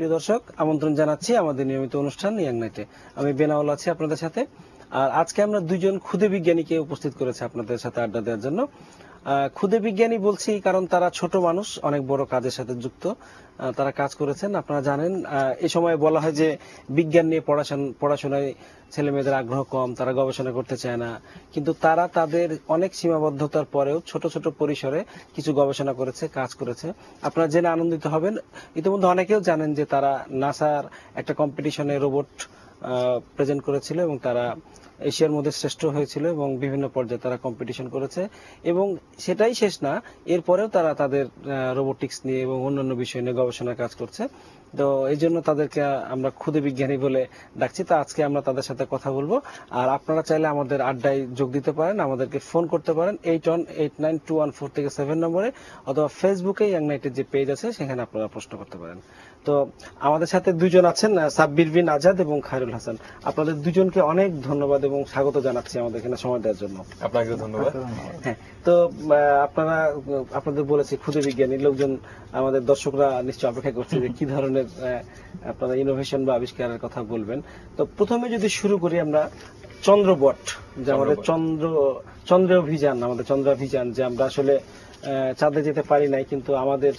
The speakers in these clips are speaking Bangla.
প্রিয় দর্শক, আমন্ত্রণ জানাচ্ছি আমাদের নিয়মিত অনুষ্ঠান ইয়াং নাইটে। আমি বেনাউল আছি আপনাদের সাথে। আর আজকে আমরা দুইজন ক্ষুদে বিজ্ঞানীকে উপস্থিত করেছি আপনাদের সাথে আড্ডা দেওয়ার জন্য। ক্ষুদে বিজ্ঞানী বলছি কারণ তারা ছোট মানুষ, অনেক বড় কাজের সাথে যুক্ত। তারা কাজ করেছেন। আপনারা জানেন এই সময় বলা হয় যে বিজ্ঞান নিয়ে পড়াশোনায় ছেলে মেয়েদের আগ্রহ কম, তারা গবেষণা করতে চায় না, কিন্তু তারা তাদের অনেক সীমাবদ্ধতার পরেও ছোট ছোট পরিসরে কিছু গবেষণা করেছে, কাজ করেছে। আপনারা জেনে আনন্দিত হবেন। ইতিমধ্যে অনেকেও জানেন যে তারা নাসার একটা কম্পিটিশনে রোবট প্রেজেন্ট করেছিল এবং তারা এশিয়ার মধ্যে শ্রেষ্ঠ হয়েছিল এবং বিভিন্ন পর্যায়ে তারা কম্পিটিশন করেছে। এবং সেটাই শেষ না, এরপরেও তারা তাদের রোবোটিক্স নিয়ে এবং অন্যান্য বিষয় নিয়ে গবেষণার কাজ করছে। তো এই জন্য তাদেরকে আমরা ক্ষুদে বিজ্ঞানী বলে ডাকছি। তো আজকে আমরা তাদের সাথে কথা বলবো। আর আপনারা চাইলে আমাদের আড্ডায় যোগ দিতে পারেন, আমাদেরকে ফোন করতে পারেন 81892147 থেকে 7 নম্বরে, অথবা ফেসবুকে ইয়াং নাইটের যে পেজ আছে সেখানে আপনারা প্রশ্ন করতে পারেন। তো আমাদের সাথে দুজন আছেন, সাব্বির বিন আজাদ এবং খায়রুল হাসান। আপনাদের দুজনকে অনেক ধন্যবাদ এবং স্বাগত জানাচ্ছি আমাদের এখানে সময় দেওয়ার জন্য। আপনাকে ধন্যবাদ। হ্যাঁ, তো আপনাদের বলেছি ক্ষুদে বিজ্ঞানী, লোকজন আমাদের দর্শকরা নিশ্চয় অপেক্ষা করছে যে কি ধরনের আপনারা ইনোভেশন বা আবিষ্কারের কথা বলবেন। তো প্রথমে যদি শুরু করি আমরা চন্দ্রবট, যে আমাদের চন্দ্রাভিযান, যে আমরা আসলে চাঁদে যেতে পারি নাই, কিন্তু আমাদের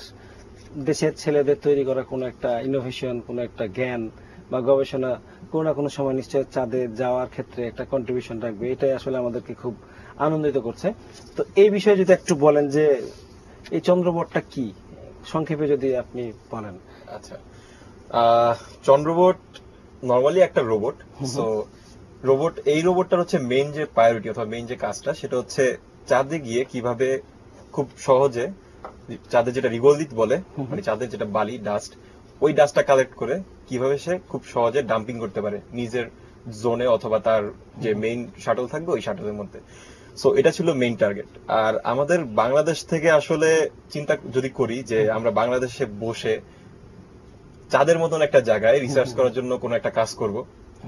দেশের ছেলেদের তৈরি করা কোনো একটা ইনোভেশন, কোনো একটা জ্ঞান বা গবেষণা কোনো না কোনো সময় নিশ্চয় চাঁদে যাওয়ার ক্ষেত্রে একটা কন্ট্রিবিউশন রাখবে। এটাই আসলে আমাদেরকে খুব আনন্দিত করছে। তো এই বিষয়ে যদি একটু বলেন যে এই চন্দ্রবটটা কি, সংক্ষেপে যদি আপনি বলেন। আচ্ছা, চন্দ্রবট নরমালি একটা রোবট। সো এই রোবটটার হচ্ছে মেইন যে প্রায়োরিটি অথবা মেইন যে কাজটা, সেটা হচ্ছে চাঁদে গিয়ে কিভাবে খুব সহজে চাঁদে যেটা রিগোলিথ বলে, মানে চাঁদের যেটা বালি ডাস্ট, ওই ডাস্টটা কালেক্ট করে কিভাবে সে খুব সহজে ডাম্পিং করতে পারে নিজের জোনে অথবা তার যে মেইন শাটল থাকবে ওই শাটলের মধ্যে। সো এটা ছিল মেইন টার্গেট। আর আমাদের বাংলাদেশ থেকে আসলে চিন্তা যদি করি যে আমরা বাংলাদেশে বসে চাঁদের মতন একটা জায়গায় রিসার্চ করার জন্য কোনো একটা কাজ করব,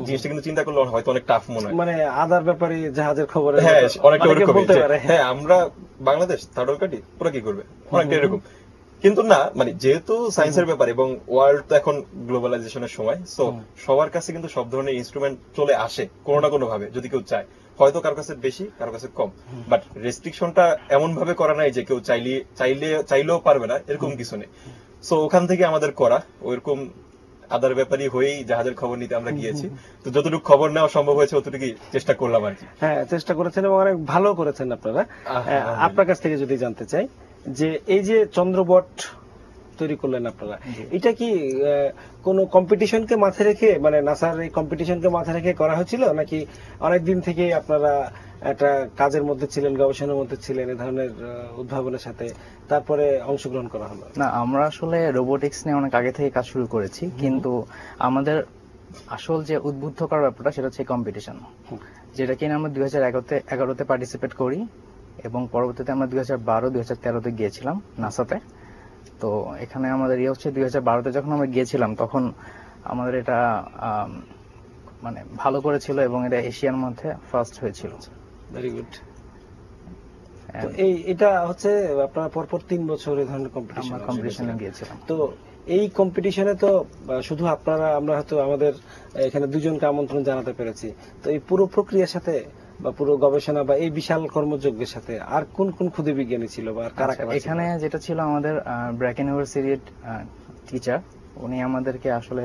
জিনিসটা কিন্তু চিন্তা করলে হয়তো অনেক টাফ মনে হয়। মানে আদার ব্যাপারে জাহাজের খবর, হ্যাঁ, অনেকটা ওরকম। হ্যাঁ, আমরা বাংলাদেশ থার্ড কাটি পুরো কি করবে, অনেকটা এরকম। কিন্তু না, মানে যেহেতু সায়েন্সের ব্যাপার এবং ওয়ার্ল্ড তো এখন গ্লোবালাইজেশনের সময়, সো সবার কাছে কিন্তু সব ধরনের ইনস্ট্রুমেন্ট চলে আসে কোনো না কোনো ভাবে, যদি কেউ চায়। হয়তো কারো কাছে বেশি, কারো কাছে কম, বাট রেস্ট্রিকশনটা এমন ভাবে করা নাই যে কেউ চাইলেও পারবে না, এরকম কিছু নেই। সো ওখান থেকে আমাদের করা ওইরকম আদার ব্যাপারই হয়েই জাহাজের খবর নিতে আমরা গিয়েছি। তো যতটুকু খবর নেওয়া সম্ভব হয়েছে অতটুকু চেষ্টা করলাম আর কি। হ্যাঁ, চেষ্টা করেছেন এবং অনেক ভালো করেছেন আপনারা। আপনার কাছ থেকে যদি জানতে চাই যে এই যে চন্দ্রবট তৈরি করলেন আপনারা, এটা কি কোন কম্পিটিশনকে মাথায় রেখে, মানে নাসার এই কম্পিটিশনকে মাথায় রেখে করা হয়েছিল, নাকি অনেক দিন থেকে আপনারা একটা কাজের মধ্যে ছিলেন, গবেষণার মধ্যে ছিলেন, এই ধরনের উদ্ভাবনের সাথে তারপরে অংশগ্রহণ করা হলো? না, আমরা আসলে রোবোটিক্স নিয়ে অনেক আগে থেকে কাজ শুরু করেছি, কিন্তু আমাদের আসল যে উদ্বুদ্ধ করার ব্যাপারটা সেটা হচ্ছে কম্পিটিশন, যেটা কিনা আমরা 2011-তে পার্টিসিপেট করি এবং পরবর্তীতে আমরা 2012-2013-তে গিয়েছিলাম নাসাতে। তো এখানে আমাদের হচ্ছে 2012-তে যখন আমরা গিয়েছিলাম তখন আমাদের এটা মানে ভালো করেছিল এবং এটা এশিয়ার মধ্যে ফার্স্ট হয়েছিল। Very good. এটা হচ্ছে আপনারা পরপর 3 বছর এই ধরনের কম্পিটিশনে গিয়েছিলাম। তো এই কম্পিটিশনে তো শুধু আমরা হয়তো আমাদের এখানে দুজনকে আমন্ত্রণ জানাতে পেরেছি। তো এই পুরো প্রক্রিয়ার সাথে বা পুরো গবেষণা বা এই বিশাল কর্মযজ্ঞের সাথে আর কোন কোন ক্ষুদে বিজ্ঞানী ছিল বা কারা কারা? এখানে যেটা ছিল, আমাদের ব্র্যাক ইউনিভার্সিটির টিচার, উনি আমাদেরকে আসলে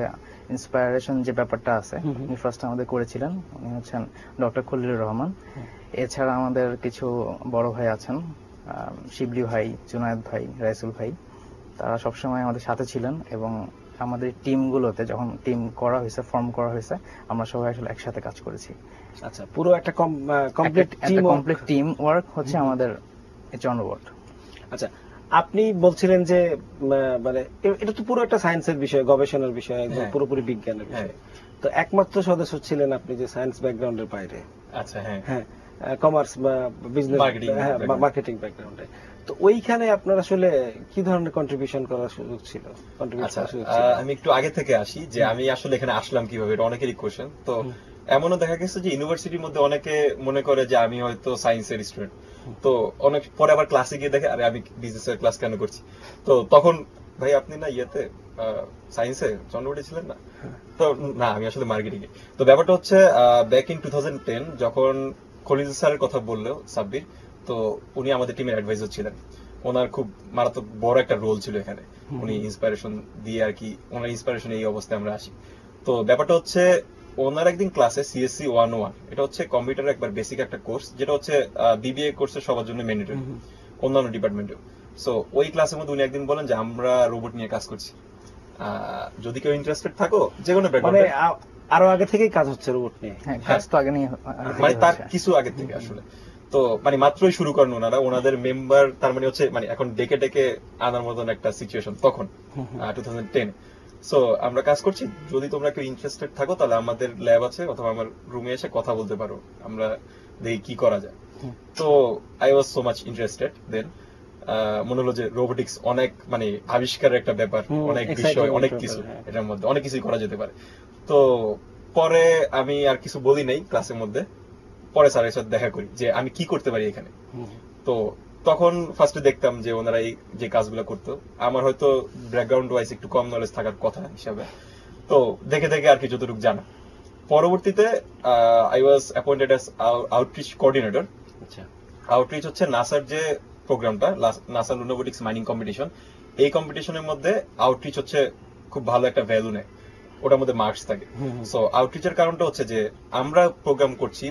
ইন্সপায়ারেশন যে ব্যাপারটা আছে উনি ফার্স্ট আমাদের করেছিলেন। উনি হচ্ছেন ডক্টর খলিলুর রহমান। এছাড়া আমাদের কিছু বড় ভাই আছেন, শিবলি ভাই, জুনায়েদ ভাই, রাইসুল ভাই, তারা সবসময় আমাদের সাথে ছিলেন এবং আমাদের টিমগুলোতে যখন টিম করা হয়েছে, ফর্ম করা হয়েছে, আমরা সবাই আসলে একসাথে কাজ করেছি। আচ্ছা, পুরো একটা কমপ্লিট টিম ওয়ার্ক হচ্ছে আমাদের চন্দ্রবট। আচ্ছা, আপনি বলছিলেন যে মানে এটা তো পুরো একটা সায়েন্সের বিষয়, গবেষণার বিষয়, একদম পুরোপুরি বিজ্ঞানের বিষয়। তো একমাত্র সদস্য ছিলেন আপনি যে সায়েন্স ব্যাকগ্রাউন্ডের বাইরে। আচ্ছা, হ্যাঁ, হ্যাঁ, কমার্স বা বিজনেস মার্কেটিং ব্যাকগ্রাউন্ডে। তো ওইখানে আপনার আসলে কি ধরনের কন্ট্রিবিউশন করার সুযোগ ছিল? আমি একটু আগে থেকে আসি যে আমি আসলে এখানে আসলাম কিভাবে, এটা অনেকেরই কোশ্চেন। তো এমনও দেখা গেছে যে ইউনিভার্সিটির মধ্যে অনেকে মনে করে যে আমি হয়তো সায়েন্সের স্টুডেন্ট, তো অনেক পরে আবার ক্লাসে গিয়ে দেখে আরে আমি বিজনেসের ক্লাস কেন করছি। তো তখন ভাই আপনি না সায়েন্সে চন্দ্রবটে ছিলেন না? তো না, আমি আসলে মার্কেটিং এ। তো ব্যাপারটা হচ্ছে ব্যাক ইন 2010 যখন খলিল স্যারের কথা বললো সাব্বির, তো উনি আমাদের টিমের অ্যাডভাইজার ছিলেন। ওনার খুব মারাত্মক বড় একটা রোল ছিল এখানে। উনি ইন্সপিরেশন দিয়ে আর কি, ওনার ইন্সপিরেশন এই অবস্থায় আমরা আসি। তো ব্যাপারটা হচ্ছে ওনার একদিন ক্লাসে সিএসসি 101, এটা হচ্ছে কম্পিউটারের একবার বেসিক একটা কোর্স, যেটা হচ্ছে বিবিএ কোর্সের সবার জন্য ম্যান্ডেটরি, অন্যান্য ডিপার্টমেন্টেও। সো ওই ক্লাসের মধ্যে উনি একদিন বলেন যে আমরা রোবট নিয়ে কাজ করছি, যদি কেউ ইন্টারেস্টেড থাকো যে কোনো মানে ব্যাকগ্রাউন্ডে। আরো আগে থেকেই কাজ হচ্ছে রোবট নিয়ে। হ্যাঁ, কাজ তো আগে নিয়ে মানে তার কিছু আগে থেকে আসলে। তো মানে মাত্রই শুরু করেন ওনারা, ওনাদের মেম্বার তার মানে হচ্ছে মানে এখন ডেকে ডেকে আনার মতন একটা সিচুয়েশন তখন 2010। সো আমরা কাজ করছি, যদি তোমরা কেউ ইন্টারেস্টেড থাকো তাহলে আমাদের ল্যাব আছে, অথবা আমার রুমে এসে কথা বলতে পারো, আমরা দেখি কি করা যায়। তো I was so much interested then. মনে হলো যে রোবোটিক্স অনেক মানে আবিষ্কারের একটা ব্যাপার, অনেক বিষয়, অনেক কিছু এটার মধ্যে অনেক কিছুই করা যেতে পারে। তো পরে আমি আর কিছু বলি নাই ক্লাসের মধ্যে, পরে স্যারের সাথে দেখা করি যে আমি কি করতে পারি এখানে। তো তখন ফার্স্টে দেখতাম যে ওনারা এই যে কাজগুলো করতো, আমার হয়তো ব্যাকগ্রাউন্ড ওয়াইজ একটু কম নলেজ থাকার কথা হিসাবে, তো দেখে দেখে আর কি যতটুকু জানা। পরবর্তীতে I was appointed as outreach coordinator. আচ্ছা, আউটরিচ হচ্ছে নাসার যে প্রোগ্রামটা, নাসা লুনোবোটিক্স মাইনিং কম্পিটিশন, এই কম্পিটিশনের মধ্যে আউটরিচ হচ্ছে খুব ভালো একটা ভ্যালু নেয়, ওটার মধ্যে মার্কস থাকে। সো আউটরিচের কারণটা হচ্ছে যে আমরা প্রোগ্রাম করছি,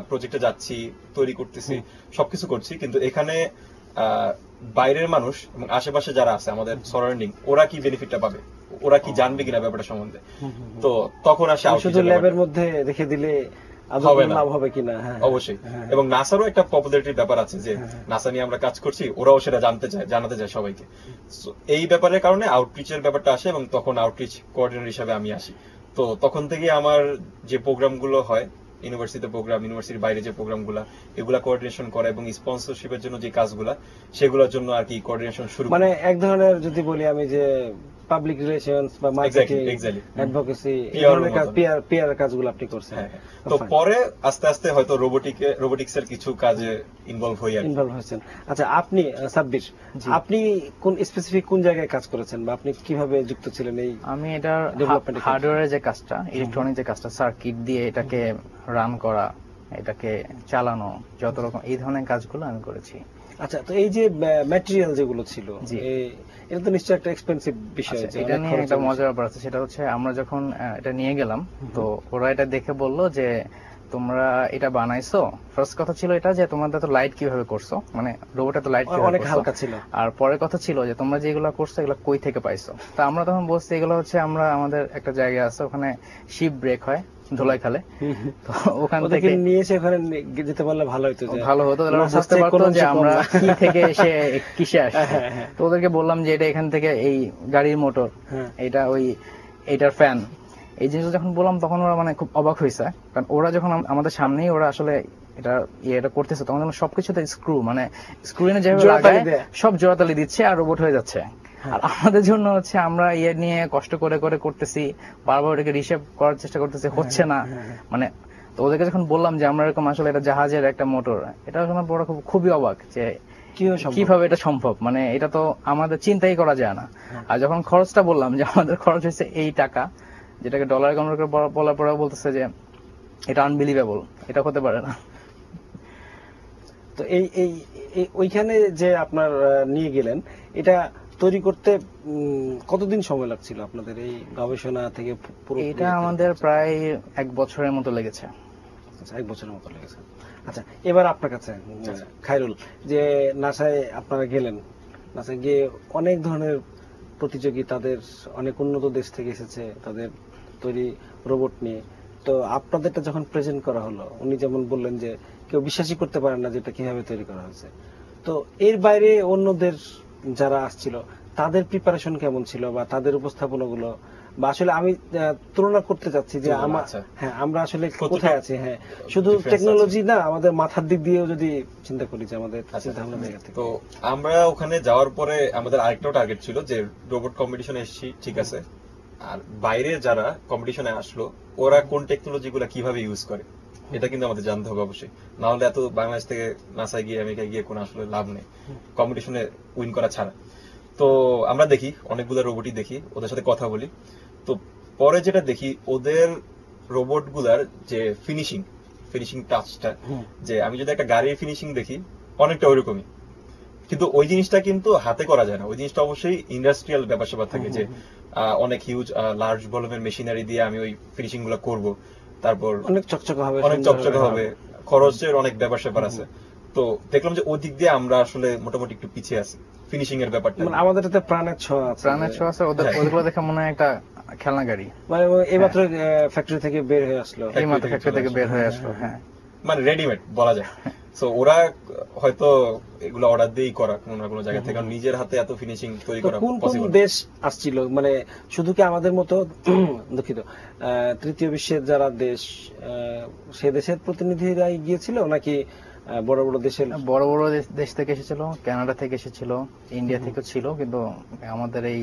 প্রজেক্টে যাচ্ছি, তৈরি করতেছি, সবকিছু করছি, কিন্তু এখানে বাইরের মানুষ এবং আশেপাশে যারা আছে আমাদের সারাউন্ডিং, ওরা কি বেনিফিটটা পাবে, ওরা কি জানবে কিনা ব্যাপারটা সম্বন্ধে। তো তখন আসে শুধু ল্যাবের মধ্যে রেখে দিলে হবে না, লাভ হবে কিনা। হ্যাঁ, অবশ্যই। এবং নাসারও একটা পপুলারিটির ব্যাপার আছে যে নাসা নিয়ে আমরা কাজ করছি, ওরাও সেটা জানতে চায়, জানাতে চায় সবাইকে। এই ব্যাপারের কারণে আউটরিচের ব্যাপারটা আসে, এবং তখন আউটরিচ কোঅর্ডিনেটর হিসেবে আমি আসি। তো তখন থেকে আমার যে প্রোগ্রামগুলো হয়, ইউনিভার্সিটিতে প্রোগ্রাম, ইউনিভার্সিটির বাইরে যে প্রোগ্রামগুলো, এগুলা কোঅর্ডিনেশন করা, এবং স্পন্সরশিপের জন্য যে কাজগুলা, সেগুলোর জন্য আর কি কোঅর্ডিনেশন শুরু। মানে এক ধরনের যদি বলি আমি যে পাবলিক রিলেশনস বা মার্কেটিং, অ্যাডভোকেসি, এই ধরনের কাজ, পিআর কাজগুলো আপনি করছেন। তো পরে আস্তে আস্তে হয়তো রোবোটিক্স এর কিছু কাজে ইনভলভ হয়েছেন। আচ্ছা, আপনি সাব্বির, আপনি কোন স্পেসিফিক কোন জায়গায় কাজ করেছেন, বা আপনি কিভাবে যুক্ত ছিলেন এই? আমি এটা হার্ডওয়্যারের যে কাজটা, ইলেকট্রনিক যে কাজটা, সার্কিট দিয়ে এটাকে রান করা, এটাকে চালানো, যত রকম এই ধরনের কাজগুলো আমি করেছি। আচ্ছা, তো এই যে ম্যাটেরিয়াল যেগুলো ছিল, এটা তো নিশ্চয়ই একটা এক্সপেন্সিভ বিষয়। এটা নিয়ে একটা মজার ব্যাপার আছে, সেটা হচ্ছে আমরা যখন এটা নিয়ে গেলাম, তো ওরা এটা দেখে বললো যে তোমরা এটা বানাইছো, ফার্স্ট কথা ছিল এটা যে তোমাদের তো লাইট কিভাবে করছো, মানে রোবটে তো লাইট অনেক হালকা ছিল। আর পরের কথা ছিল যে তোমরা যেগুলো করছো এগুলো কই থেকে পাইছো। তো আমরা তখন বলছি এগুলো হচ্ছে আমরা আমাদের একটা জায়গা আছে, ওখানে শিপ ব্রেক হয় ধুলাই খালে, তো ওখান থেকে নিয়ে এসে ওখানে যেতে পারলে ভালো হতো, ভালো হতো, তাহলে বুঝতে পারতো যে আমরা কি থেকে এসে কিসে আসছি। তো ওদেরকে বললাম যে এটা এখান থেকে এই গাড়ির মোটর, এটা ওই এটার ফ্যান, এই জিনিসটা যখন বললাম তখন ওরা মানে খুব অবাক হয়েছে, কারণ ওরা যখন আমাদের সামনেই ওরা আসলে এটা করতেছে, তখন সবকিছুতে স্ক্রু, মানে স্ক্রু এনে যেভাবে লাগায় সব জোড়াতালি দিচ্ছে আর রোবট হয়ে যাচ্ছে। আর আমাদের জন্য হচ্ছে আমরা নিয়ে কষ্ট করে করে করতেছি, বারবার ওটাকে রিশেপ করার চেষ্টা করতেছি, হচ্ছে না। মানে তো ওদেরকে যখন বললাম যে আমরা এরকম আসলে এটা জাহাজের একটা মোটর, এটা শোনার পর খুবই অবাক যে কিভাবে এটা সম্ভব, মানে এটা তো আমাদের চিন্তাই করা যায় না। আর যখন খরচটা বললাম যে আমাদের খরচ হয়েছে এই টাকা, যেটাকে ডলারে কনভার্ট করে বলার পরে বলতেছে যে এটা আনবিলিভেবল, এটা হতে পারে না। তো এই ওইখানে যে আপনার নিয়ে গেলেন, এটা তৈরি করতে কতদিন সময় লাগছিল আপনাদের এই গবেষণা থেকে? এটা আমাদের প্রায় 1 বছরের মতো লেগেছে। আচ্ছা, 1 বছরের মতো লেগেছে। আচ্ছা, এবার আপনার কাছে খায়রুল, যে নাসায় আপনারা গেলেন, নাসায় গিয়ে অনেক ধরনের প্রতিযোগী, তাদের অনেক উন্নত দেশ থেকে এসেছে তাদের তৈরি রোবট নিয়ে। তো আপনাদেরটা যখন প্রেজেন্ট করা হলো, উনি যেমন বললেন যে কেউ বিশ্বাসই করতে পারেন না যে এটা কিভাবে তৈরি করা হয়েছে। তো এর বাইরে অন্যদের যারা আসছিল তাদের প্রিপারেশন কেমন ছিল, বা তাদের উপস্থাপনাগুলো, বা আসলে আমি তুলনা করতে চাচ্ছি যে আমরা আসলে কোথায় আছি। হ্যাঁ, শুধু টেকনোলজি না, আমাদের মাথার দিক দিয়েও যদি চিন্তা করি যে আমাদের চিন্তা ভাবনা জায়গা থেকে। তো আমরা ওখানে যাওয়ার পরে আমাদের আরেকটাও টার্গেট ছিল যে রোবট কম্পিটিশনে এসেছি, ঠিক আছে, আর বাইরে যারা কম্পিটিশনে আসলো ওরা কোন টেকনোলজি গুলা কিভাবে ইউজ করে, এটা কিন্তু আমাদের জানতে হবে অবশ্যই। না হলে এত বাংলাদেশ থেকে নাসায় গিয়ে আমেরিকায় গিয়ে কোনো আসলে লাভ নেই কম্পিটিশনে উইন করা ছাড়া। তো আমরা দেখি অনেকগুলো রোবটই দেখি, ওদের সাথে কথা বলি। তো পরে যেটা দেখি ওদের রোবট গুলার যে ফিনিশিং টাচটা, যে আমি যদি একটা গাড়ির ফিনিশিং দেখি অনেকটা ওইরকমই, কিন্তু ওই জিনিসটা কিন্তু হাতে করা যায় না। ওই জিনিসটা অবশ্যই ইন্ডাস্ট্রিয়াল ব্যাপার স্যাপার থাকে, যে অনেক হিউজ লার্জ ভলিউমের মেশিনারি দিয়ে আমি ওই ফিনিশিং গুলো করবো, তারপর অনেক চকচকে হবে, অনেক চকচকে হবে, খরচের অনেক ব্যাপার স্যাপার আছে। তো দেখলাম যে ওই দিক দিয়ে আমরা আসলে মোটামুটি একটু পিছিয়ে আছি ফিনিশিং এর ব্যাপারটা। মানে আমাদের এতে প্রাণের ছোঁয়া আছে, প্রাণের ছোঁয়া আছে। ওদেরগুলো দেখে মনে হয় একটা খেলনা গাড়ি, মানে এইমাত্র ফ্যাক্টরি থেকে বের হয়ে আসলো, এই মাত্র ফ্যাক্টরি থেকে বের হয়ে আসলো। হ্যাঁ, মানে রেডিমেড বলা যায়। সো ওরা হয়তো এগুলো অর্ডার দিয়েই করা কোনো না কোনো জায়গা থেকে, কারণ নিজের হাতে এত ফিনিশিং তৈরি তো করা কোন কোন পসিবল। দেশ আসছিল, মানে শুধু কি আমাদের মতো দুঃখিত তৃতীয় বিশ্বের যারা দেশ, সে দেশের প্রতিনিধিরাই গিয়েছিল নাকি বড় বড় দেশের? বড় বড় দেশ থেকে এসেছিল, কানাডা থেকে এসেছিল, ইন্ডিয়া থেকে ছিল, কিন্তু আমাদের এই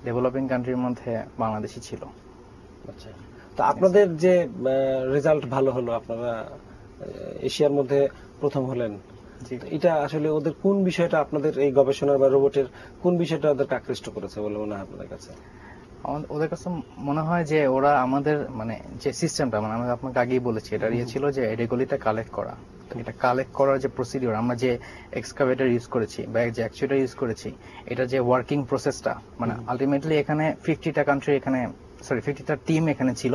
ডেভেলপিং কান্ট্রির মধ্যে বাংলাদেশই ছিল। আচ্ছা, তো আপনাদের যে রেজাল্ট ভালো হলো, আপনারা এশিয়ার মধ্যে প্রথম হলেন, জি। তো এটা আসলে ওদের কোন বিষয়টা, আপনাদের এই গবেষণার বা রোবটের কোন বিষয়টা ওদেরকে আকৃষ্ট করেছে বলে মনে হয় আপনাদের কাছে? ওদের কাছে মনে হয় যে ওরা আমাদের মানে যে সিস্টেমটা, মানে আমি আপনাকে আগেই বলেছি, এটা ইয়ে ছিল যে রেগুলিটা কালেক্ট করা। তো এটা কালেক্ট করার যে প্রসিডিওর, আমরা যে এক্সকাভেটর ইউজ করেছি বা যে অ্যাকচুয়েটর ইউজ করেছি, এটা যে ওয়ার্কিং প্রসেসটা, মানে আলটিমেটলি এখানে 50টা কান্ট্রি, এখানে 50টা টিম এখানে ছিল।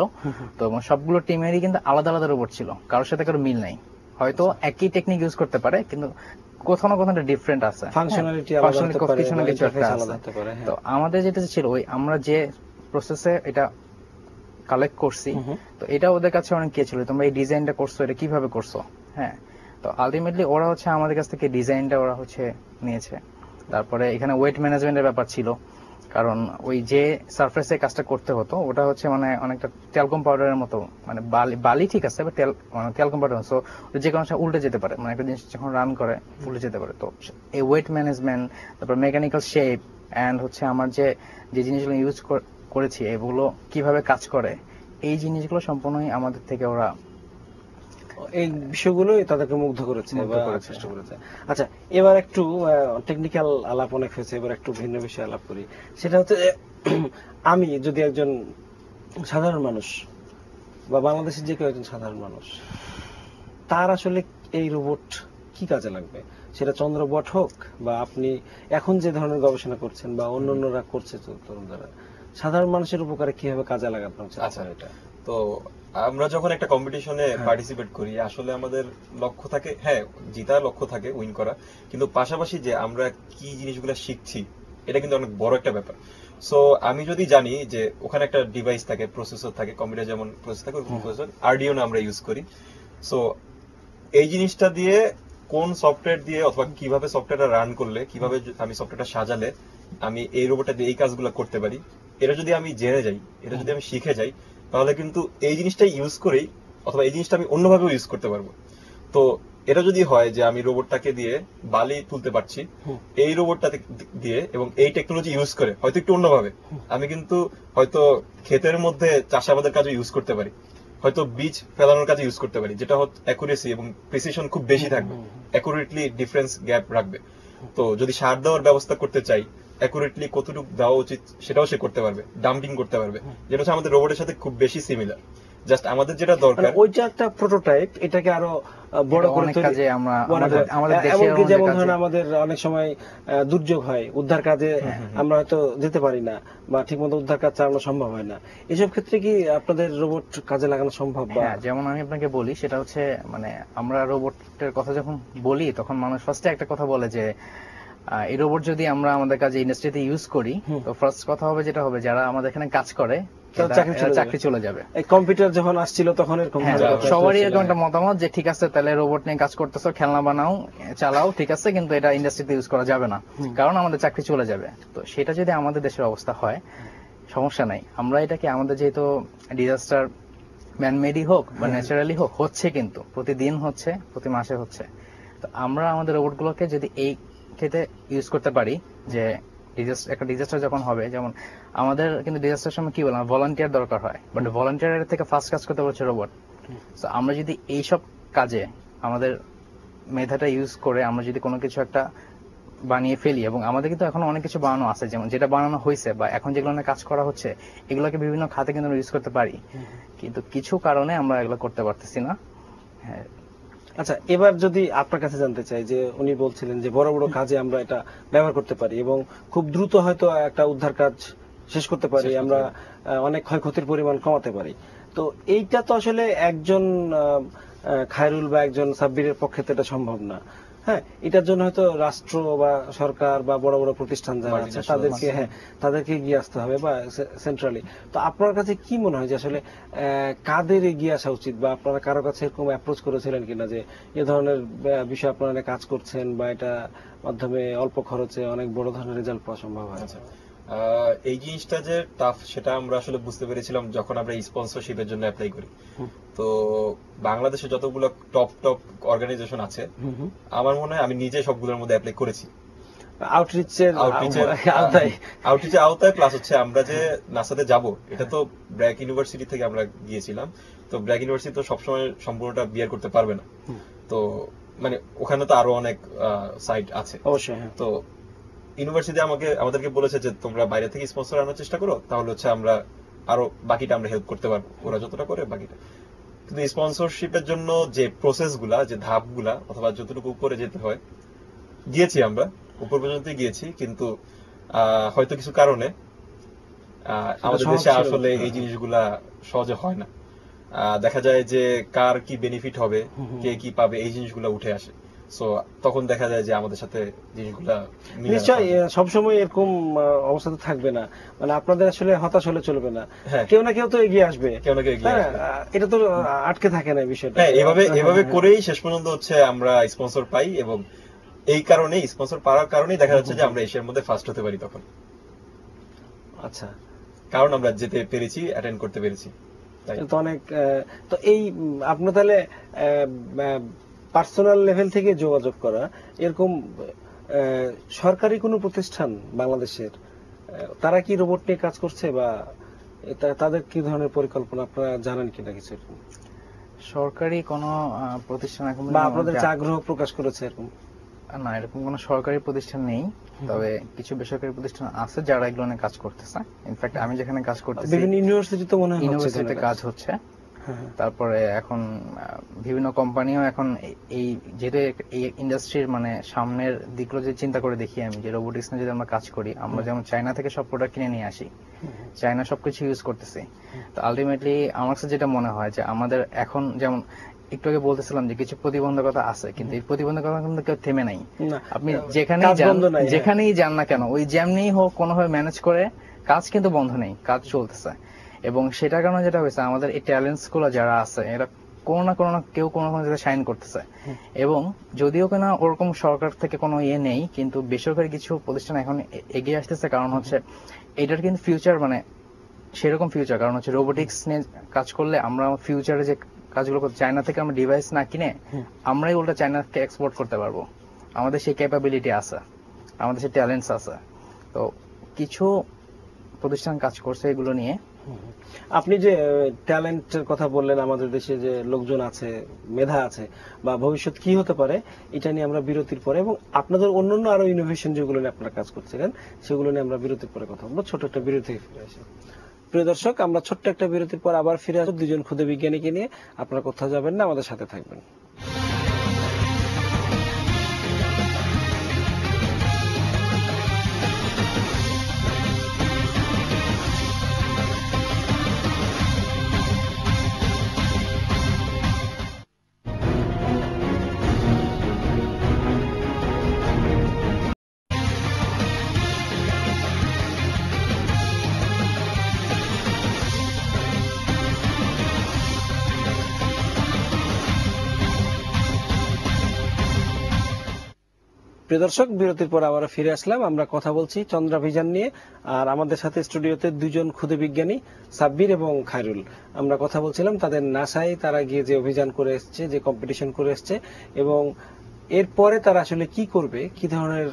তো সবগুলো টিমেরই কিন্তু আলাদা আলাদা রোবট ছিল, কারোর সাথে কারো মিল নাই। হয়তো একই টেকনিক ইউজ করতে পারে, কিন্তু কোথাও না কোথাও ডিফারেন্ট আছে, ফাংশনালিটি আলাদা Functionality হতে পারে, কিছু না বা কিছু একটা interface আছে। আলাদা হতে পারে, হ্যাঁ। তো আমাদের যেটা ছিল, ওই আমরা যে প্রসেসে এটা কালেক্ট করছি, তো এটা ওদের কাছে অনেক কে ছিল, তোমরা এই ডিজাইনটা করছো, এটা কিভাবে করছো। হ্যাঁ, তো আলটিমেটলি ওরা হচ্ছে আমাদের কাছ থেকে ডিজাইনটা ওরা হচ্ছে নিয়েছে। তারপরে এখানে ওয়েট ম্যানেজমেন্টের ব্যাপার ছিল, কারণ ওই যে সারফেসে কাজটা করতে হতো ওটা হচ্ছে মানে অনেকটা ট্যালকম পাউডারের মতো, মানে বালি ঠিক আছে, বাট মানে ট্যালকম পাউডার, সো যে কোনো সময় উল্টে যেতে পারে, মানে একটা জিনিস যখন রান করে উল্টে যেতে পারে। তো এই ওয়েট ম্যানেজমেন্ট, তারপর মেকানিক্যাল শেপ অ্যান্ড হচ্ছে আমার যে যে জিনিসগুলো ইউজ করেছি এগুলো কিভাবে কাজ করে, এই জিনিসগুলো সম্পূর্ণই আমাদের থেকে ওরা এই বিষয়গুলোই তাদেরকে মুগ্ধ করেছে মুগ্ধ বা করেছে। আকৃষ্ট করেছে। আচ্ছা, এবার একটু টেকনিক্যাল আলাপ অনেক হয়েছে, এবার একটু ভিন্ন বিষয়ে আলাপ করি। সেটা হচ্ছে যে, আমি যদি একজন সাধারণ মানুষ বা বাংলাদেশের যে কেউ একজন সাধারণ মানুষ, তার আসলে এই রোবট কি কাজে লাগবে? সেটা চন্দ্রবট হোক বা আপনি এখন যে ধরনের গবেষণা করছেন বা অন্যান্যরা করছে তরুণরা, সাধারণ মানুষের উপকারে কিভাবে কাজে লাগানো হচ্ছে? আচ্ছা, এটা তো আমরা যখন একটা কম্পিটিশনে পার্টিসিপেট করি, আসলে আমাদের লক্ষ্য থাকে, হ্যাঁ জিতার লক্ষ্য থাকে, উইন করা, কিন্তু পাশাপাশি যে আমরা কি জিনিসগুলো শিখছি এটা কিন্তু অনেক বড় একটা ব্যাপার। সো আমি যদি জানি যে ওখানে একটা ডিভাইস থাকে, প্রসেসর থাকে, কম্পিউটার যেমন প্রসেসর থাকে ওরকম প্রসেসর, আরডিনো আমরা ইউজ করি। সো এই জিনিসটা দিয়ে কোন সফটওয়্যার দিয়ে অথবা কিভাবে সফটওয়্যারটা রান করলে, কিভাবে আমি সফটওয়্যারটা সাজালে আমি এই রোবটটা দিয়ে এই কাজগুলো করতে পারি, এটা যদি আমি জেনে যাই, এটা যদি আমি শিখে যাই, তাহলে কিন্তু এই জিনিসটা ইউজ করেই অথবা এই জিনিসটা আমি অন্যভাবেও ইউজ করতে পারবো। তো এটা যদি হয় যে আমি রোবটটাকে দিয়ে বালি তুলতে পারছি, এই রোবটটা দিয়ে এবং এই টেকনোলজি ইউজ করে হয়তো একটু অন্যভাবে আমি কিন্তু হয়তো ক্ষেতের মধ্যে চাষাবাদের কাজে ইউজ করতে পারি, হয়তো বীজ ফেলানোর কাজে ইউজ করতে পারি, যেটা হচ্ছে অ্যাকুরেসি এবং প্রিসিশন খুব বেশি থাকবে, অ্যাকুরেটলি ডিফারেন্স গ্যাপ রাখবে। তো যদি সার দেওয়ার ব্যবস্থা করতে চাই, অ্যাকুরেটলি কতটুকু দেওয়া উচিত সেটাও সে করতে পারবে, ডাম্পিং করতে পারবে, যেটা হচ্ছে আমাদের রোবটের সাথে খুব বেশি সিমিলার। জাস্ট আমাদের যেটা দরকার, ওইটা একটা প্রোটোটাইপ, এটাকে আরো বড় করে অনেক তৈরি- কাজে আমরা বড় করে- আমাদের দেশের এমনকি যেমন কাজে- ধরেন আমাদের অনেক সময় দুর্যোগ হয়, উদ্ধার কাজে আমরা হয়তো যেতে পারি না বা ঠিকমতো উদ্ধার কাজ চালানো সম্ভব হয় না, এসব ক্ষেত্রে কি আপনাদের রোবট কাজে লাগানো সম্ভব? বা হ্যাঁ, যেমন আমি আপনাকে বলি, সেটা হচ্ছে মানে আমরা রোবটের কথা যখন বলি তখন মানুষ ফার্স্টে একটা কথা বলে যে এই রোবট যদি আমরা আমাদের কাজে ইন্ডাস্ট্রিতে ইউজ করি, তো ফার্স্ট কথা হবে যেটা হবে, যারা আমাদের এখানে কাজ করে তারা চাকরি চলে যাবে। এই কম্পিউটার যখন আসছিল তখন এরকম হ্যাঁ, ধরনের কথা সবারই ছিল। এরকম একটা মতামত যে ঠিক আছে তাহলে রোবট নিয়ে কাজ করতেছো, খেলনা বানাও, চালাও, ঠিক আছে, কিন্তু এটা ইন্ডাস্ট্রিতে ইউজ করা যাবে না, কারণ আমাদের চাকরি চলে যাবে। তো সেটা যদি আমাদের দেশের অবস্থা হয়, সমস্যা নাই, আমরা এটাকে আমাদের যেহেতু ডিজাস্টার ম্যানমেডই হোক বা ন্যাচারালি হোক, হচ্ছে কিন্তু প্রতিদিন হচ্ছে, প্রতি মাসে হচ্ছে, তো আমরা আমাদের রোবটগুলোকে যদি এই ক্ষেত্রে ইউজ করতে পারি যে একটা ডিজাস্টার যখন হবে, যেমন আমাদের কিন্তু ডিজাস্টার সময় কি বললাম, ভলান্টিয়ার দরকার হয়, বাট ভলান্টিয়ারের থেকে ফাস্ট কাজ করতে পারছে রোবট। তো আমরা যদি এইসব কাজে আমাদের মেধাটা ইউজ করে আমরা যদি কোনো কিছু একটা বানিয়ে ফেলি, এবং আমাদের কিন্তু এখন অনেক কিছু বানানো আছে, যেমন যেটা বানানো হয়েছে বা এখন যেগুলো নিয়ে কাজ করা হচ্ছে এগুলোকে বিভিন্ন খাতে কিন্তু ইউজ করতে পারি, কিন্তু কিছু কারণে আমরা এগুলো করতে পারতেছি না। হ্যাঁ, আচ্ছা, এবার যদি আপনার কাছে জানতে চাই যে উনি বলছিলেন যে বড় বড় কাজে আমরা এটা ব্যবহার করতে পারি এবং খুব দ্রুত হয়তো একটা উদ্ধার কাজ শেষ করতে পারি, আমরা অনেক ক্ষয়ক্ষতির পরিমাণ কমাতে পারি। তো এইটা তো আসলে একজন খায়রুল বা একজন সাব্বিরের পক্ষে তো এটা সম্ভব না। হ্যাঁ, এটার জন্য হয়তো রাষ্ট্র বা সরকার বা বড় বড় প্রতিষ্ঠান যারা আছে তাদেরকে এগিয়ে আসতে হবে বা সেন্ট্রালি। তো আপনার কাছে কি মনে হয় যে আসলে কাদের এগিয়ে আসা উচিত, বা আপনারা কারো কাছে এরকম অ্যাপ্রোচ করেছিলেন কিনা যে এ ধরনের বিষয় আপনারা কাজ করছেন বা এটা মাধ্যমে অল্প খরচে অনেক বড় ধরনের রেজাল্ট পাওয়া সম্ভব হয়? এই জিনিসটা যে টাফ সেটা আমরা আসলে বুঝতে পেরেছিলাম যখন আমরা স্পন্সরশিপের জন্য অ্যাপ্লাই করি। তো বাংলাদেশে যতগুলো টপ অর্গানাইজেশন আছে আমার মনে হয় আমি নিজে সবগুলোর মধ্যে অ্যাপ্লাই করেছি। আউটরিচের আওতায় প্লাস হচ্ছে আমরা যে নাসাতে যাব এটা তো ব্র্যাক ইউনিভার্সিটি থেকে আমরা গিয়েছিলাম। তো ব্র্যাক ইউনিভার্সিটি তো সবসময় সম্পূর্ণটা বিয়ার করতে পারবে না, তো মানে ওখানে তো আরো অনেক সাইট আছে অবশ্যই। তো ইউনিভার্সিটি আমাদেরকে বলেছে যে তোমরা বাইরে থেকে স্পন্সর আনার চেষ্টা করো, তাহলে হচ্ছে আমরা আরো বাকিটা আমরা হেল্প করতে পারবো, ওরা যতটা করে বাকিটা। কিন্তু স্পন্সরশিপের জন্য যে প্রসেস গুলা, যে ধাপগুলা, অথবা যতটুকু উপরে যেতে হয় গিয়েছি, আমরা উপর পর্যন্ত গিয়েছি, কিন্তু হয়তো কিছু কারণে আমাদের দেশে আসলে এই জিনিসগুলা সহজে হয় না। দেখা যায় যে কার কি বেনিফিট হবে, কে কি পাবে, এই জিনিসগুলা উঠে আসে। সো তখন দেখা যায় যে আমাদের সাথে জিনিসগুলা নিশ্চয়ই সবসময় এরকম অবস্থা তো থাকবে না, মানে আপনাদের আসলে হতাশ হলে চলবে না, কেউ না কেউ তো এগিয়ে আসবে, এটা তো আটকে থাকে না বিষয়টা। এভাবে করেই শেষ পর্যন্ত হচ্ছে আমরা স্পন্সর পাই, এবং এই কারণে স্পন্সর পাওয়ার কারণেই দেখা যাচ্ছে যে আমরা এশিয়ার মধ্যে ফার্স্ট হতে পারি তখন। আচ্ছা, কারণ আমরা যেতে পেরেছি, অ্যাটেন্ড করতে পেরেছি। তো অনেক তো এই আপনার তাহলে পার্সোনাল লেভেল থেকে যোগাযোগ করা, এরকম সরকারি কোনো প্রতিষ্ঠান বাংলাদেশের তারা কি রোবট নিয়ে কাজ করছে, বা তাদের কি ধরনের পরিকল্পনা আপনারা জানেন কিনা কিছু? সরকারি কোনো প্রতিষ্ঠান এখন বা আপনাদের আগ্রহ প্রকাশ করেছে এরকম? না, এরকম কোনো সরকারি প্রতিষ্ঠান নেই, তবে কিছু বেসরকারি প্রতিষ্ঠান আছে যারা এগুলো নিয়ে কাজ করতেছে। ইনফ্যাক্ট আমি যেখানে কাজ করতেছি বিভিন্ন ইউনিভার্সিটি তো মনে হয় ইউনিভার্সিটিতে কাজ হচ্ছে। তারপরে এখন বিভিন্ন কোম্পানিও এখন এই যেহেতু এই ইন্ডাস্ট্রির মানে সামনের দিকগুলো যে চিন্তা করে দেখি আমি, যে রোবোটিক্স নিয়ে যদি আমরা কাজ করি, আমরা যেমন চায়না থেকে সব প্রোডাক্ট কিনে নিয়ে আসি, চায়না সবকিছু ইউজ করতেছি, তো আলটিমেটলি আমার কাছে যেটা মনে হয় যে আমাদের এখন যেমন একটু আগে বলতেছিলাম যে কিছু প্রতিবন্ধকতা আছে, কিন্তু এই প্রতিবন্ধকতা কিন্তু কেউ থেমে নাই। আপনি যেখানেই যান না কেন, ওই যেমনি হোক কোনোভাবে ম্যানেজ করে কাজ কিন্তু বন্ধ নেই, কাজ চলতেছে। এবং সেটার কারণে যেটা হয়েছে, আমাদের এই ট্যালেন্টস গুলো যারা আছে এরা কোনো না কেউ কোনো জায়গায় শাইন করতেছে। এবং যদিও কিনা ওরকম সরকার থেকে কোনো ইয়ে নেই, কিন্তু বেসরকারি কিছু প্রতিষ্ঠান এখন এগিয়ে আসতেছে, কারণ হচ্ছে এটার কিন্তু ফিউচার মানে সেরকম ফিউচার, কারণ হচ্ছে রোবোটিক্স নিয়ে কাজ করলে আমরা ফিউচারে যে কাজগুলো করতে, চায়না থেকে আমরা ডিভাইস না কিনে আমরাই উল্টা চায়নাকে এক্সপোর্ট করতে পারবো। আমাদের সেই ক্যাপাবিলিটি আছে, আমাদের সেই ট্যালেন্টস আছে। তো কিছু প্রতিষ্ঠান কাজ করছে এগুলো নিয়ে। আপনি যে ট্যালেন্টের কথা বললেন, আমাদের দেশে যে লোকজন আছে, মেধা আছে, বা ভবিষ্যৎ কি হতে পারে, এটা নিয়ে আমরা বিরতির পরে, এবং আপনাদের অন্যান্য আরো ইনোভেশন যেগুলো নিয়ে আপনারা কাজ করছিলেন সেগুলো নিয়ে আমরা বিরতির পরে কথা বলবো। ছোট একটা বিরতি থেকে ফিরে আসি। প্রিয় দর্শক, আমরা ছোট্ট একটা বিরতির পর আবার ফিরে আসবো দুজন ক্ষুদে বিজ্ঞানীকে নিয়ে। আপনারা কোথাও যাবেন না, আমাদের সাথে থাকবেন। প্রিয় দর্শক, বিরতির পর আবার ফিরে আসলাম। আমরা কথা বলছি চন্দ্রাভিযান নিয়ে, আর আমাদের সাথে স্টুডিওতে দুজন ক্ষুদে বিজ্ঞানী সাব্বির এবং খায়রুল। আমরা কথা বলছিলাম তাদের নাসায় তারা গিয়ে যে অভিযান করে এসছে, যে কম্পিটিশন করে এসছে, এবং এরপরে তারা আসলে কি করবে, কি ধরনের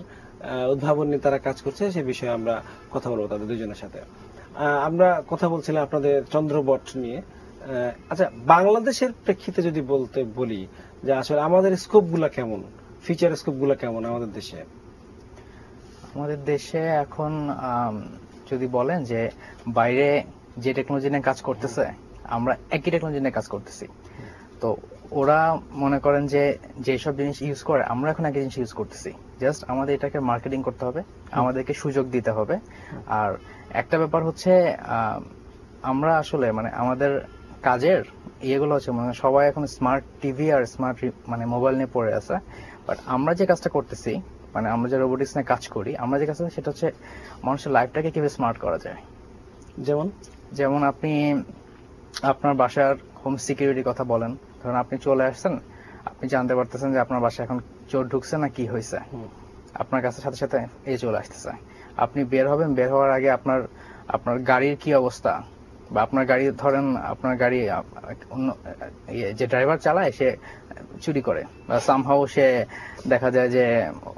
উদ্ভাবন নিয়ে তারা কাজ করছে, সে বিষয়ে আমরা কথা বলবো তাদের দুজনের সাথে। আমরা কথা বলছিলাম আপনাদের চন্দ্রবট নিয়ে। আচ্ছা, বাংলাদেশের প্রেক্ষিতে যদি বলি যে আসলে আমাদের স্কোপ গুলা কেমন, ফিচার স্কোপ গুলা কেমন আমাদের দেশে? আমাদের দেশে এখন যদি বলেন যে বাইরে যে টেকনোলজি নিয়ে কাজ করতেছে আমরা একই টেকনোলজি নিয়ে কাজ করতেছি, তো ওরা মনে করেন যে যেসব জিনিস ইউজ করে আমরা এখন একই জিনিস ইউজ করতেছি, জাস্ট আমাদের এটাকে মার্কেটিং করতে হবে, আমাদেরকে সুযোগ দিতে হবে। আর একটা ব্যাপার হচ্ছে আমরা আসলে মানে আমাদের কাজের ইয়েগুলো হচ্ছে মানে সবাই এখন স্মার্ট টিভি আর স্মার্ট মানে মোবাইল নিয়ে পড়ে আছে, বাট আমরা যে কাজটা করতেছি মানে আমরা যে রোবোটিক্স নিয়ে কাজ করি, আমরা যে কাজটা সেটা হচ্ছে মানুষের লাইফটাকে কিভাবে স্মার্ট করা যায়। যেমন যেমন আপনি আপনার বাসার হোম সিকিউরিটি কথা বলেন, ধরুন আপনি চলে আসছেন, আপনি জানতে পারতেছেন যে আপনার বাসায় এখন চোর ঢুকছে না কি হয়েছে, আপনার কাছে সাথে সাথে চলে আসতেছে। আপনি বের হবেন, বের হওয়ার আগে আপনার আপনার গাড়ির কি অবস্থা, বা আপনার গাড়ি ধরেন আপনার গাড়ি অন্য যে ড্রাইভার চালায় সে চুরি করে বা সামহাও সে দেখা যায় যে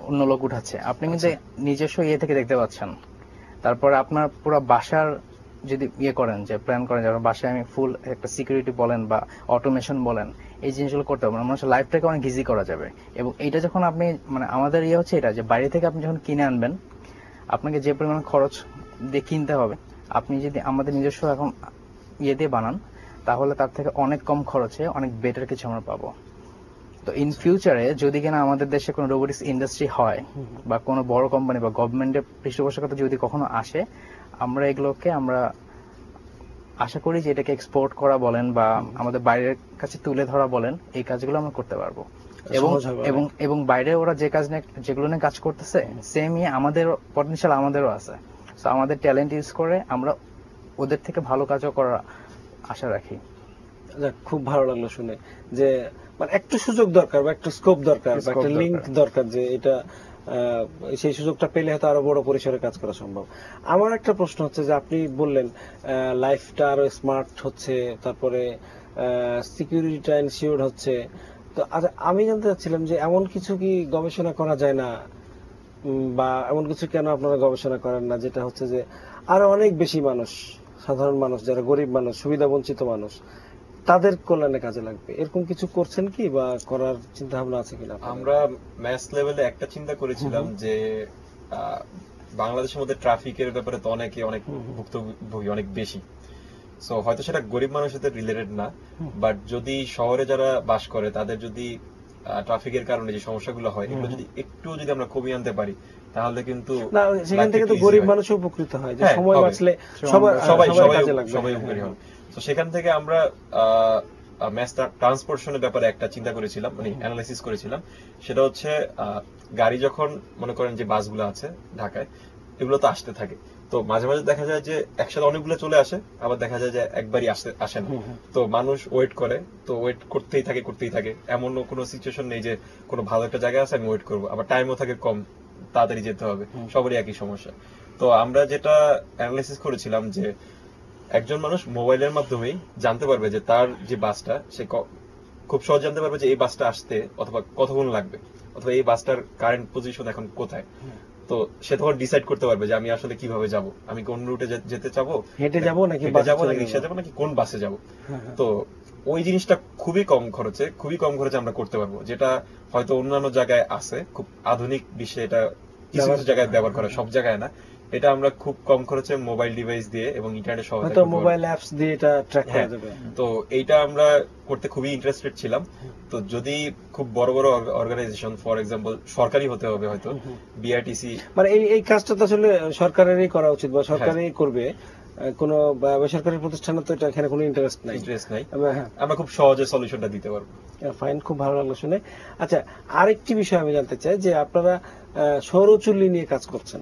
অন্য লোক উঠাচ্ছে, আপনি কিন্তু নিজস্ব থেকে দেখতে পাচ্ছেন। তারপরে আপনার পুরো বাসার যদি করেন যে প্ল্যান করেন যে আমার বাসায় আমি ফুল একটা সিকিউরিটি বলেন বা অটোমেশন বলেন, এই জিনিসগুলো করতে হবে, মানুষের লাইফটাকে অনেক ইজি করা যাবে। এবং এইটা যখন আপনি মানে আমাদের হচ্ছে এটা যে বাইরে থেকে আপনি যখন কিনে আনবেন, আপনাকে যে পরিমাণ খরচ দিয়ে কিনতে হবে, আপনি যদি আমাদের নিজস্ব এখন দিয়ে বানান তাহলে তার থেকে অনেক কম খরচে অনেক বেটার কিছু আমরা পাবো। তো ইন ফিউচারে যদি কিনা আমাদের দেশে কোনো রোবোটিক্স ইন্ডাস্ট্রি হয় বা কোনো বড় কোম্পানি বা গভর্নমেন্টের পৃষ্ঠপোষকতা যদি কখনো আসে, আমরা এগুলোকে আমরা আশা করি যে এটাকে এক্সপোর্ট করা বলেন বা আমাদের বাইরের কাছে তুলে ধরা বলেন, এই কাজগুলো আমরা করতে পারবো। এবং এবং এবং বাইরে ওরা যে কাজ নিয়ে যেগুলো নিয়ে কাজ করতেছে সেমই আমাদের পটেনশিয়াল আমাদেরও আছে, তো আমাদের ট্যালেন্ট ইউজ করে আমরা ওদের থেকে ভালো কাজও করার আশা রাখি। খুব ভালো লাগলো শুনে যে মানে একটু সুযোগ দরকার বা একটু স্কোপ দরকার বা একটা লিংক দরকার, যে এটা সেই সুযোগটা পেলে হয়তো আরো বড় পরিসরে কাজ করা সম্ভব। আমার একটা প্রশ্ন হচ্ছে যে আপনি বললেন লাইফটা আরো স্মার্ট হচ্ছে, তারপরে সিকিউরিটিটা এনশিওর হচ্ছে, তো আচ্ছা আমি জানতে চাচ্ছিলাম যে এমন কিছু কি গবেষণা করা যায় না, বা এমন কিছু কেন আপনারা গবেষণা করেন না যেটা হচ্ছে যে আরো অনেক বেশি মানুষ, সাধারণ মানুষ, যারা গরিব মানুষ, সুবিধা বঞ্চিত মানুষ, তাদের কল্যাণে কাজে লাগবে, এরকম কিছু করছেন কি বা করার চিন্তা ভাবনা আছে কিনা? আমরা ম্যাথ লেভেলে একটা চিন্তা করেছিলাম যে বাংলাদেশের মধ্যে ট্রাফিকের ব্যাপারে তো অনেক ভুক্তভোগী অনেক বেশি, সো হয়তো সেটা গরিব মানুষের সাথে রিলেটেড না, বাট যদি শহরে যারা বাস করে তাদের যদি ট্রাফিকের কারণে যে সমস্যাগুলো হয় এগুলো যদি একটু যদি আমরা কমিয়ে আনতে পারি তাহলে কিন্তু না সেখান থেকে তো গরিব মানুষও উপকৃত হয়, যে সময় বাঁচলে সবাই কাজে লাগবে, সবাই উপকারী হবে। তো সেখান থেকে আমরা ম্যাস ট্রান্সপোর্টেশনের ব্যাপারে একটা চিন্তা করেছিলাম, মানে অ্যানালাইসিস করেছিলাম। সেটা হচ্ছে গাড়ি যখন মনে করেন যে বাসগুলো আছে ঢাকায়, এগুলো তো আসতে থাকে, তো মাঝে মাঝে দেখা যায় যে একসাথে অনেকগুলো চলে আসে, আবার দেখা যায় যে একবারই আসে না, তো মানুষ ওয়েট করে, তো ওয়েট করতেই থাকে। এমন কোনো সিচুয়েশন নেই যে কোনো ভালো একটা জায়গা আছে আমি ওয়েট করবো, আবার টাইমও থাকে কম, তাড়াতাড়ি যেতে হবে, সবারই একই সমস্যা। তো আমরা যেটা অ্যানালাইসিস করেছিলাম যে একজন মানুষ মোবাইলের মাধ্যমেই জানতে পারবে যে তার যে বাসটা, সে খুব সহজ জানতে পারবে যে এই বাসটা আসতে অথবা কতক্ষণ লাগবে, অথবা এই বাসটার কারেন্ট পজিশন এখন কোথায়। তো সে তখন ডিসাইড করতে পারবে যে আমি আসলে কিভাবে যাব, আমি কোন রুটে যেতে চাবো, হেঁটে যাব নাকি রিক্সা যাবো নাকি কোন বাসে যাব। তো ওই জিনিসটা খুবই কম খরচে আমরা করতে পারবো, যেটা হয়তো অন্যান্য জায়গায় আছে, খুব আধুনিক বিশ্বে এটা কিছু কিছু জায়গায় ব্যবহার করা, সব জায়গায় না। এটা আমরা খুব কম খরচে মোবাইল ডিভাইস দিয়ে এবং ইন্টারনেট সহায়তা মোবাইল অ্যাপস দিয়ে এটা ট্র্যাক করা যাবে। তো এইটা আমরা করতে খুবই ইন্টারেস্টেড ছিলাম। তো যদি খুব বড় বড় অর্গানাইজেশন, ফর এক্সাম্পল সরকারি হতে হবে, হয়তো বিআরটিসি, মানে এই কাজটা তো আসলে সরকারেরই করা উচিত বা সরকারই করবে, কোনো বেসরকারি প্রতিষ্ঠানে তো এটা এখানে কোনো ইন্টারেস্ট নাই। আমরা খুব সহজে সলিউশনটা দিতে পারবো। ফাইন, খুব ভালো লাগলো শুনে। আচ্ছা, আরেকটি বিষয় আমি জানতে চাই যে আপনারা সৌরচুল্লি নিয়ে কাজ করছেন,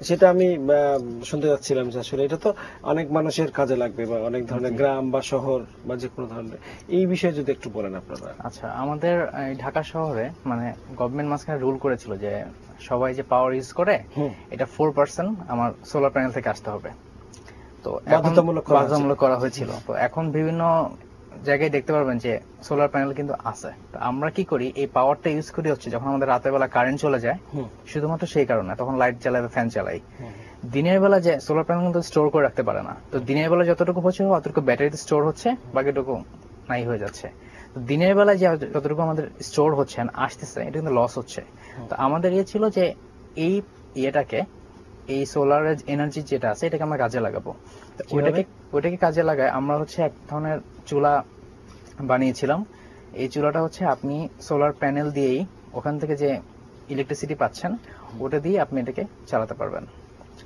সেটা আমি শুনতে যাচ্ছিলাম যে আসলে এটা তো অনেক মানুষের কাজে লাগবে বা অনেক ধরনের গ্রাম বা শহর বা যে কোনো ধরনের, এই বিষয়ে যদি একটু বলেন আপনারা। আচ্ছা, আমাদের ঢাকা শহরে মানে গভর্নমেন্ট মাঝখানে রুল করেছিল যে সবাই যে পাওয়ার ইউজ করে এটা 4% আমার সোলার প্যানেল থেকে আসতে হবে, তো বাধ্যতামূলক করা হয়েছিল। তো এখন বিভিন্ন জায়গায় দেখতে পারবেন যে সোলার প্যানেল কিন্তু আছে। তো আমরা কি করি, এই পাওয়ারটা ইউজ করি হচ্ছে যখন আমাদের রাতের বেলা কারেন্ট চলে যায়, শুধুমাত্র সেই কারণে তখন লাইট জ্বালাই বা ফ্যান চালাই। দিনের বেলা যে সোলার প্যানেল কিন্তু স্টোর করে রাখতে পারে না, তো দিনের বেলা যতটুকু হচ্ছে অতটুকু ব্যাটারিতে স্টোর হচ্ছে, বাকিটুকু নাই হয়ে যাচ্ছে। তো দিনের বেলা যে যতটুকু আমাদের স্টোর হচ্ছে আসতেছে, এটা কিন্তু লস হচ্ছে। তো আমাদের ছিল যে এই ইয়েটাকে, এই সোলার এনার্জি যেটা আছে এটাকে আমরা কাজে লাগাবো। কিভাবে? ওইটাকে কাজে লাগায় আমরা হচ্ছে এক ধরনের চুলা বানিয়েছিলাম। এই চুলাটা হচ্ছে আপনি সোলার প্যানেল দিয়েই ওখান থেকে যে ইলেকট্রিসিটি পাচ্ছেন ওটা দিয়ে আপনি এটাকে চালাতে পারবেন।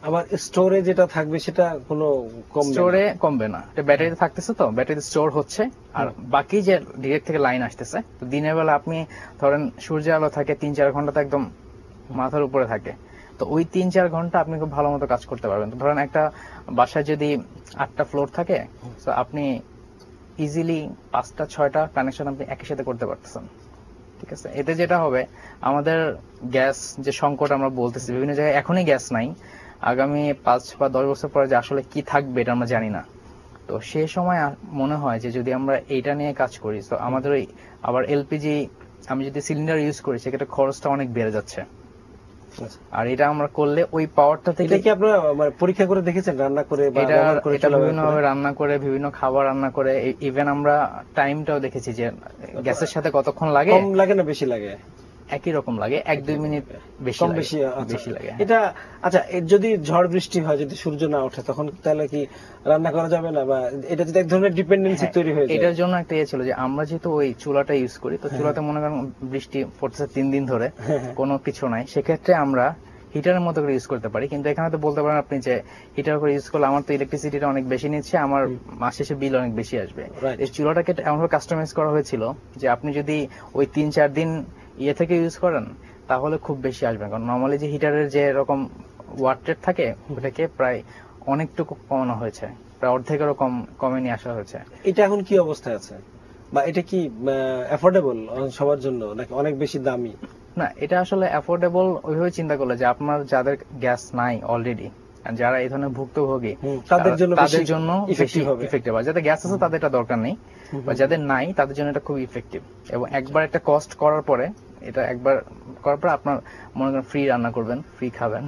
আবার স্টোরে যেটা থাকবে সেটা কোনো কম স্টোরে কমবে না, এটা ব্যাটারিতে থাকতেছে, তো ব্যাটারিতে স্টোর হচ্ছে। আর বাকি যে ডিরেক্ট থেকে লাইন আসতেছে, তো দিনের বেলা আপনি ধরেন সূর্যের আলো থাকে 3-4 ঘন্টা, তো একদম মাথার উপরে থাকে, তো ওই 3-4 ঘন্টা আপনি খুব ভালো মতো কাজ করতে পারবেন। তো ধরেন একটা বাসায় যদি 8টা ফ্লোর থাকে, তো আপনি ইজিলি 5টা-6টা কানেকশন আপনি একই সাথে করতে পারতেছেন। ঠিক আছে, এতে যেটা হবে আমাদের গ্যাস যে সংকট আমরা বলতেছি বিভিন্ন জায়গায় এখনই গ্যাস নাই, আগামী 5 বা 10 বছর পরে যে আসলে কি থাকবে এটা আমরা জানি না। তো সেই সময় মনে হয় যে যদি আমরা এইটা নিয়ে কাজ করি, তো আমাদের ওই আবার এলপিজি আমি যদি সিলিন্ডার ইউজ করি সেক্ষেত্রে খরচটা অনেক বেড়ে যাচ্ছে। আচ্ছা। আর এটা আমরা করলে ওই পাওয়ারটা থেকে এটা কি আপনারা মানে পরীক্ষা করে দেখেছেন, রান্না করে বা এটা ব্যবহার করে এটা চুলা ব্যবহার বিভিন্ন করে? ভাবে রান্না করে, বিভিন্ন খাবার রান্না করে, ইভেন আমরা টাইমটাও দেখেছি যে গ্যাসের সাথে কতক্ষণ লাগে। কম লাগে না বেশি লাগে? একই রকম লাগে, 1-2 মিনিট বেশি কম লাগে, বেশি? আচ্ছা। বেশি লাগে। এটা আচ্ছা, যদি ঝড় বৃষ্টি হয়, যদি সূর্য না ওঠে, তখন তাহলে কি রান্না করা যাবে না? বা এটা যদি এক ধরনের ডিপেন্ডেন্সি হ্যাঁ, তৈরি হয়ে যায়? এটার জন্য একটা ইয়ে ছিল যে আমরা যেহেতু ওই চুলাটা ইউজ করি, তো চুলাতে মনে করেন বৃষ্টি পড়তেছে 3 দিন ধরে, কোনো কিছু নাই, সেক্ষেত্রে আমরা হিটারের মতো করে ইউজ করতে পারি। কিন্তু এখানে তো বলতে পারেন আপনি যে হিটার করে ইউজ করলে আমার তো ইলেকট্রিসিটিটা অনেক বেশি নিচ্ছে, আমার মাস শেষে বিল অনেক বেশি আসবে। Right. এই চুলাটাকে এমনভাবে কাস্টমাইজ করা হয়েছিল যে আপনি যদি ওই 3-4 দিন ইয়ে থেকে ইউজ করেন তাহলে খুব বেশি আসবে, কারণ নর্মালি যে হিটারের যে এরকম ওয়াট রেট থাকে ওটাকে প্রায় অনেকটুকু কমানো হয়েছে, প্রায় অর্ধেকেরও কমে নিয়ে আসা হয়েছে। এটা এখন কি অবস্থায় আছে? বা এটা কি অ্যাফোর্ডেবল সবার জন্য, নাকি অনেক বেশি দামি? না, এটা আসলে অ্যাফোর্ডেবল ওইভাবে চিন্তা করলে যে আপনার যাদের গ্যাস নাই অলরেডি, যারা এই ধরনের ভুক্তভোগী, তাদের জন্য তাদের জন্য effective হবে। ইফেক্টিভ হয়। যাদের গ্যাস আছে তাদের এটা দরকার নেই, বা যাদের নাই তাদের জন্য এটা খুব ইফেক্টিভ। এবং একবার একটা কস্ট করার পরে, এটা একবার করার পরে আপনার মনে করেন ফ্রি রান্না করবেন, ফ্রি খাবেন।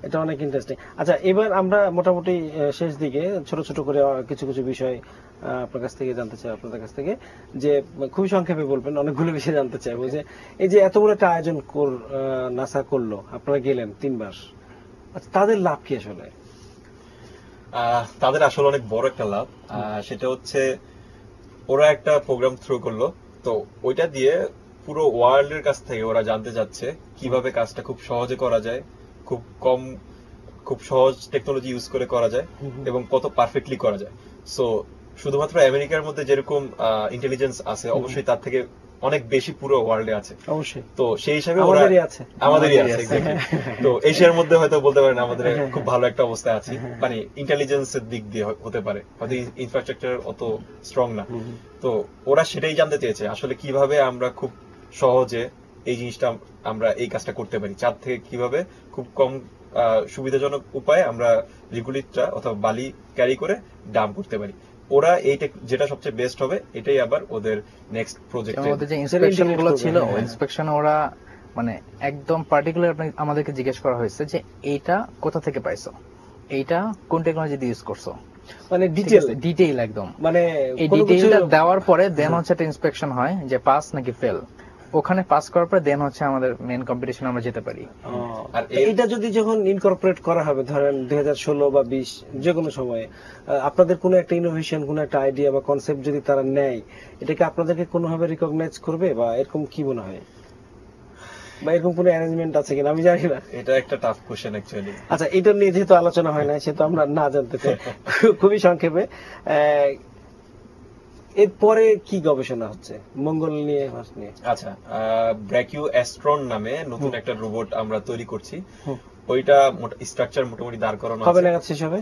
এটা অনেক ইন্টারেস্টিং। আচ্ছা, এবার আমরা মোটামুটি শেষ দিকে ছোট ছোট করে কিছু কিছু বিষয় আপনার কাছ থেকে জানতে চাই, আপনাদের কাছ থেকে, যে খুবই সংক্ষেপে বলবেন, অনেকগুলো বিষয় জানতে চাইবো। যে এই যে এত বড় একটা আয়োজন নাসা করলো, আপনারা গেলেন 3 বার, আচ্ছা, তাদের লাভ কি আসলে? তাদের আসলে অনেক বড় একটা লাভ। সেটা হচ্ছে ওরা একটা প্রোগ্রাম থ্রু করলো, তো ওইটা দিয়ে পুরো ওয়ার্ল্ডের কাছ থেকে ওরা জানতে চাচ্ছে কিভাবে কাজটা খুব সহজে করা যায়, খুব সহজ টেকনোলজি ইউজ করে করা যায় এবং কত পারফেক্টলি করা যায়। সো শুধুমাত্র আমেরিকার মধ্যে যেরকম ইন্টেলিজেন্স আছে, অবশ্যই তার থেকে অনেক বেশি পুরো ওয়ার্ল্ডে আছে। অবশ্যই। তো সেই হিসাবে আমাদেরই আছে। আমাদেরই আছে exactly। তো এশিয়ার মধ্যে হয়তো বলতে পারেন আমাদের খুব ভালো একটা অবস্থায় আছি, মানে ইন্টেলিজেন্সের দিক দিয়ে হতে পারে, হয়তো ইনফ্রাস্ট্রাকচার অত স্ট্রং না। তো ওরা সেটাই জানতে চেয়েছে আসলে কিভাবে আমরা খুব সহজে এই জিনিসটা, আমরা এই কাজটা করতে পারি, চাঁদ থেকে কিভাবে খুব কম সুবিধাজনক উপায়ে আমরা রিগুলিটটা অথবা বালি ক্যারি করে ডাম্প করতে পারি। ওরা এইটা যেটা সবচেয়ে বেস্ট হবে, এটাই আবার ওদের নেক্সট প্রজেক্টে। আমাদের যে ইন্সপেকশন গুলো ছিল, ওই ইন্সপেকশনে ওরা মানে একদম পার্টিকুলার আমাদেরকে জিজ্ঞেস করা হয়েছে যে এইটা কোথা থেকে পাইছো, এইটা কোন টেকনোলজি দিয়ে ইউজ করছো, মানে ডিটেইল একদম। মানে এই ডিটেইলটা দেওয়ার পরে দেন হচ্ছে একটা ইন্সপেকশন হয় যে পাস নাকি ফেল। ওখানে পাস করার পরে দেন হচ্ছে আমাদের মেইন কম্পিটিশনে আমরা যেতে পারি। আর এটা যদি যখন ইনকর্পোরেট করা হবে, ধরেন 2016 বা 20 যে কোনো সময়ে, আপনাদের কোনো একটা ইনোভেশন, কোনো একটা আইডিয়া বা কনসেপ্ট যদি তারা নেয়, এটাকে আপনাদেরকে কোনোভাবে রিকগনাইজ করবে, বা এরকম কি মনে হয়, বা এরকম কোনো অ্যারেঞ্জমেন্ট আছে কিনা আমি জানি না। এটা একটা টাফ কোশ্চেন অ্যাকচুয়ালি। আচ্ছা, এটা নিয়ে যেহেতু আলোচনা হয় না, সেহেতু আমরা না জানতে চাই। খুবই সংক্ষেপে, এরপরে কি গবেষণা হচ্ছে মঙ্গল নিয়ে, মার্স নিয়ে? আচ্ছা, ব্র্যাকিউ অ্যাস্ট্রন নামে নতুন একটা রোবট আমরা তৈরি করছি। ওইটা স্ট্রাকচার মোটামুটি দাঁড় করানো আছে। কবে নাগাদ শেষ হবে?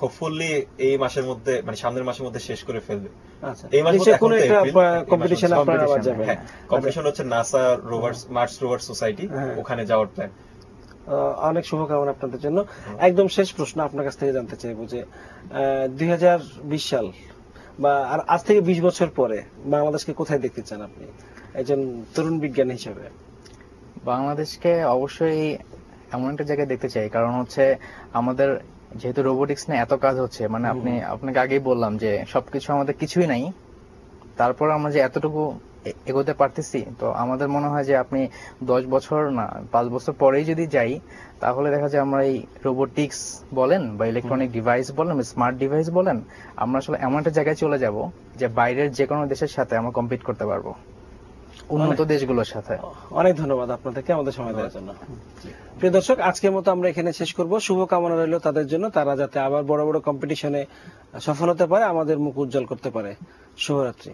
হোপফুলি এই মাসের মধ্যে, মানে সামনের মাসের মধ্যে শেষ করে ফেলবে। আচ্ছা, এই মাসের মধ্যে কোনো একটা কম্পিটিশন কম্পিটিশন আপনারা আবার যাবেন? হ্যাঁ, কম্পিটিশন হচ্ছে NASA rovers, Mars rover society, ওখানে যাওয়ার প্ল্যান। অনেক শুভকামনা আপনাদের জন্য। একদম শেষ প্রশ্ন আপনার কাছ থেকে জানতে চাইবো যে 2020 সাল বা আর আজ থেকে 20 বছর পরে বাংলাদেশকে কোথায় দেখতে চান আপনি একজন তরুণ বিজ্ঞানী হিসেবে? বাংলাদেশকে অবশ্যই এমন একটা জায়গায় দেখতে চাই, কারণ হচ্ছে আমাদের যেহেতু রোবোটিক্স নিয়ে এত কাজ হচ্ছে, মানে আপনাকে আগেই বললাম যে সবকিছু আমাদের কিছুই নাই, তারপর আমরা যে এতটুকু এগোতে পারতেছি। তো আমাদের মনে হয় যে আপনি 10 বছর না 5 বছর পরেই যদি যাই, তাহলে দেখা যায় আমরা এই রোবোটিক্স বলেন বা ইলেকট্রনিক ডিভাইস বলেন, স্মার্ট ডিভাইস বলেন, আমরা আসলে এমন একটা জায়গায় চলে যাব যে বাইরের যে কোনো দেশের সাথে আমরা কম্পিট করতে পারবো, উন্নত দেশগুলোর সাথে। অনেক ধন্যবাদ আপনাদেরকে আমাদের সময় দেওয়ার জন্য। প্রিয় দর্শক, আজকের মতো আমরা এখানে শেষ করব। শুভকামনা রইল তাদের জন্য, তারা যাতে আবার বড় বড় কম্পিটিশনে সফল হতে পারে, আমাদের মুখ উজ্জ্বল করতে পারে। শুভরাত্রি।